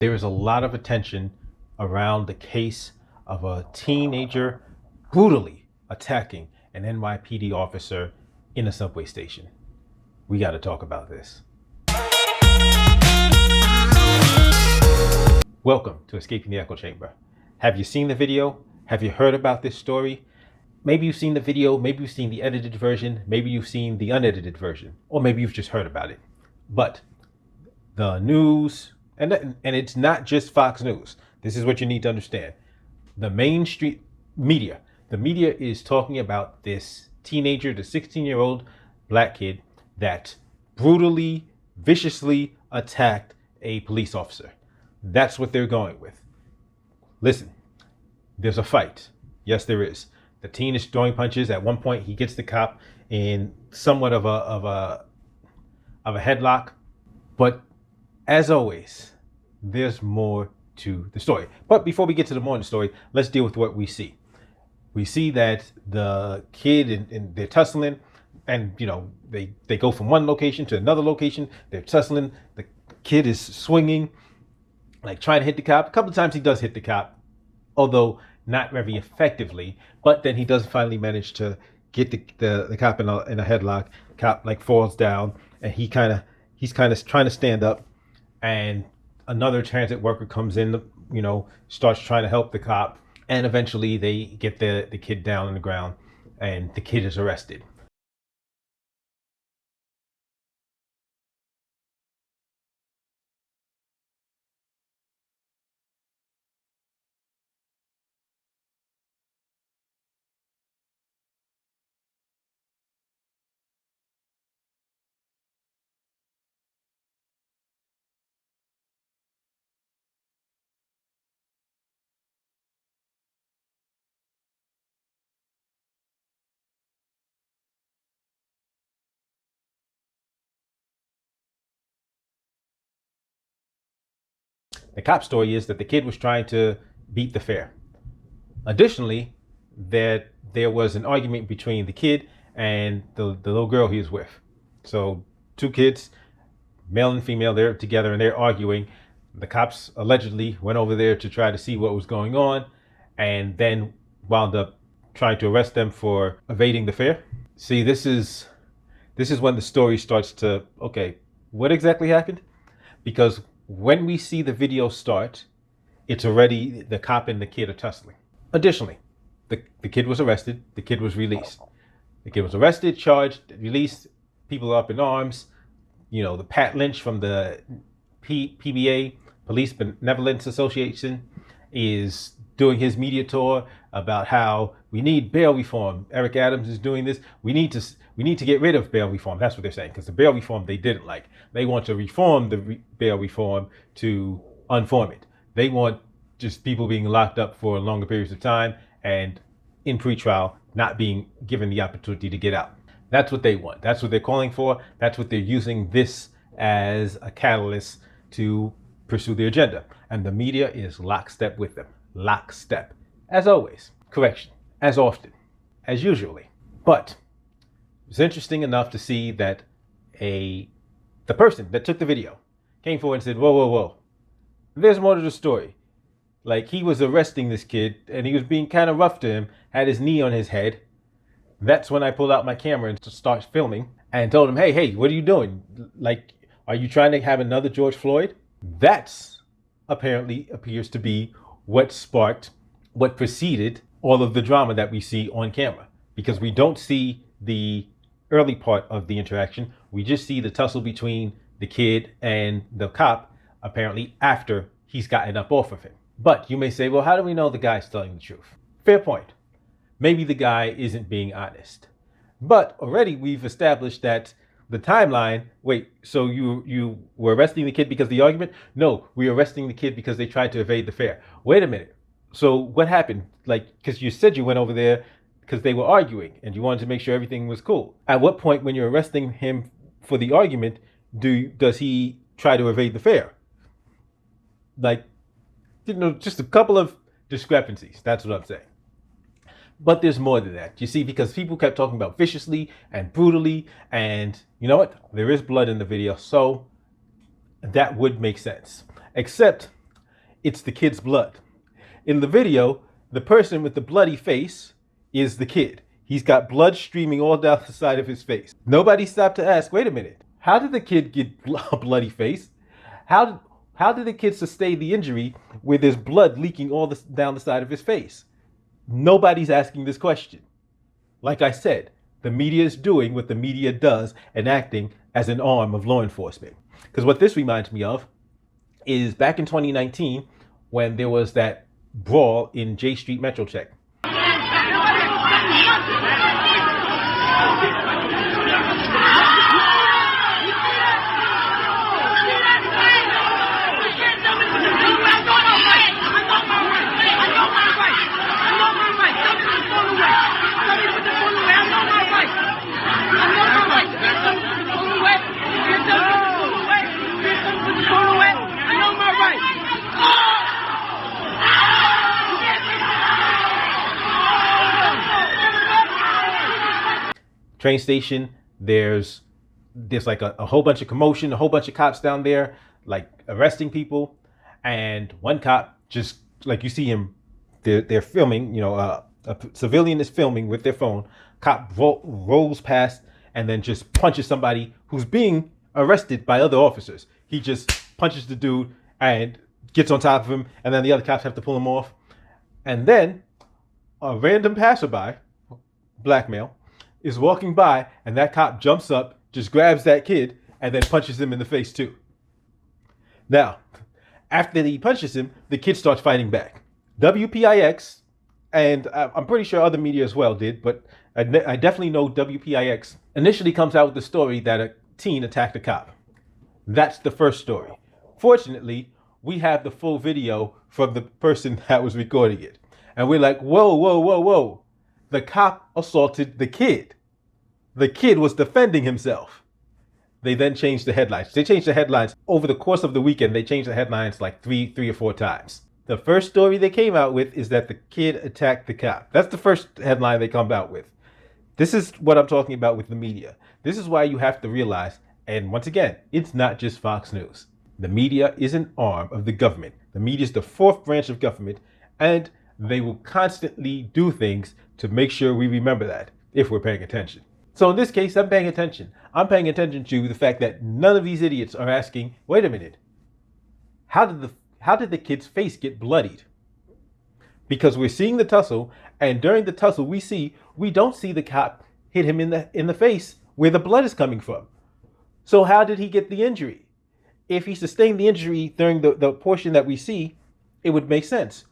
There is a lot of attention around the case of a teenager brutally attacking an NYPD officer in a subway station. We got to talk about this. Welcome to Escaping the Echo Chamber. Have you seen the video? Have you heard about this story? Maybe you've seen the video, maybe you've seen the edited version, maybe you've seen the unedited version, or maybe you've just heard about it. But the news, and it's not just Fox News. This is what you need to understand. The mainstream media, the media is talking about this teenager, the 16-year-old black kid that brutally, viciously attacked a police officer. That's what they're going with. Listen, there's a fight. Yes, there is. The teen is throwing punches. At one point, he gets the cop in somewhat of a headlock. But as always, there's more to the story. But before we get to the more in the story, let's deal with what we see. We see that the kid and they're tussling, and they go from one location to another location. They're tussling. The kid is swinging, like trying to hit the cop. A couple of times he does hit the cop, although not very effectively. But then he does finally manage to get the cop in a headlock. Cop like falls down, and he's kind of trying to stand up, and another transit worker comes in, starts trying to help the cop, and eventually they get the kid down on the ground, and the kid is arrested. The cop story is that the kid was trying to beat the fare. Additionally, that there was an argument between the kid and the little girl he was with. So two kids, male and female, they're together and they're arguing. The cops allegedly went over there to try to see what was going on, and then wound up trying to arrest them for evading the fare. See, this is when the story starts to, okay, what exactly happened? Because when we see the video start, it's already the cop and the kid are tussling. Additionally, the kid was arrested. The kid was released. The kid was arrested, charged, released. People are up in arms. The Pat Lynch from the PBA, Police Benevolence Association, is doing his media tour about how we need bail reform. Eric Adams is doing this. We need to get rid of bail reform. That's what they're saying, because the bail reform they didn't like. They want to reform the bail reform to unform it. They want just people being locked up for longer periods of time and in pretrial not being given the opportunity to get out. That's what they want. That's what they're calling for. That's what they're using this as a catalyst to pursue their agenda. And the media is lockstep with them. Lockstep. As always. Correction. As often. As usually. But it's interesting enough to see that the person that took the video came forward and said, whoa. There's more to the story. Like, he was arresting this kid and he was being kind of rough to him, had his knee on his head. That's when I pulled out my camera and start filming and told him, hey, what are you doing? Like, are you trying to have another George Floyd? That's apparently appears to be what preceded all of the drama that we see on camera, because we don't see the early part of the interaction. We just see the tussle between the kid and the cop, apparently after he's gotten up off of him. But you may say, well, how do we know the guy's telling the truth? Fair point. Maybe the guy isn't being honest. But already we've established that the timeline, wait, so you were arresting the kid because of the argument? No, we're arresting the kid because they tried to evade the fare. Wait a minute. So what happened? Like, because you said you went over there because they were arguing and you wanted to make sure everything was cool. At what point, when you're arresting him for the argument, does he try to evade the fare? Like, just a couple of discrepancies. That's what I'm saying. But there's more than that. You see, because people kept talking about viciously and brutally, and you know what? There is blood in the video, so that would make sense. Except it's the kid's blood. In the video, the person with the bloody face is the kid. He's got blood streaming all down the side of his face. Nobody stopped to ask, wait a minute, how did the kid get a bloody face? How did the kid sustain the injury with his blood leaking all down the side of his face? Nobody's asking this question. Like I said, the media is doing what the media does and acting as an arm of law enforcement. Because what this reminds me of is back in 2019 when there was that brawl in J Street Metro Check. Train station, there's like a whole bunch of commotion, a whole bunch of cops down there, like arresting people. And one cop, just like you see him, they're filming, a civilian is filming with their phone. Cop rolls past and then just punches somebody who's being arrested by other officers. He just punches the dude and gets on top of him, and then the other cops have to pull him off. And then a random passerby, black male, is walking by, and that cop jumps up, just grabs that kid, and then punches him in the face too. Now, after he punches him, the kid starts fighting back. WPIX, and I'm pretty sure other media as well did, but I definitely know WPIX initially comes out with the story that a teen attacked a cop. That's the first story. Fortunately, we have the full video from the person that was recording it. And we're like, whoa, whoa, whoa, whoa. The cop assaulted the kid. The kid was defending himself. They then changed the headlines. They changed the headlines over the course of the weekend. They changed the headlines like three or four times. The first story they came out with is that the kid attacked the cop. That's the first headline they come out with. This is what I'm talking about with the media. This is why you have to realize, and once again, it's not just Fox News. The media is an arm of the government. The media is the fourth branch of government, and they will constantly do things to make sure we remember that if we're paying attention. So in this case, I'm paying attention. I'm paying attention to the fact that none of these idiots are asking, wait a minute, how did the kid's face get bloodied? Because we're seeing the tussle, and during the tussle we don't see the cop hit him in the face where the blood is coming from. So how did he get the injury? If he sustained the injury during the portion that we see, it would make sense.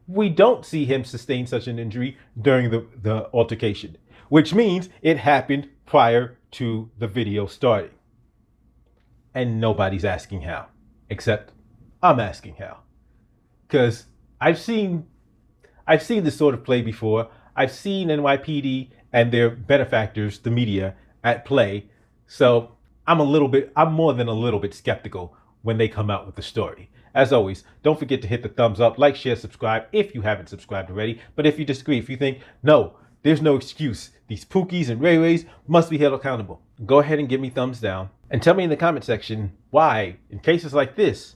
We don't see him sustain such an injury during the altercation, which means it happened prior to the video starting. And nobody's asking how, except I'm asking how. Because I've seen this sort of play before. I've seen NYPD and their benefactors, the media, at play. So I'm more than a little bit skeptical when they come out with the story. As always, don't forget to hit the thumbs up, like, share, subscribe if you haven't subscribed already. But if you disagree, if you think, no, there's no excuse, these Pookies and Ray Rays must be held accountable, go ahead and give me thumbs down. And tell me in the comment section why, in cases like this,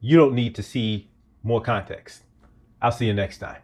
you don't need to see more context. I'll see you next time.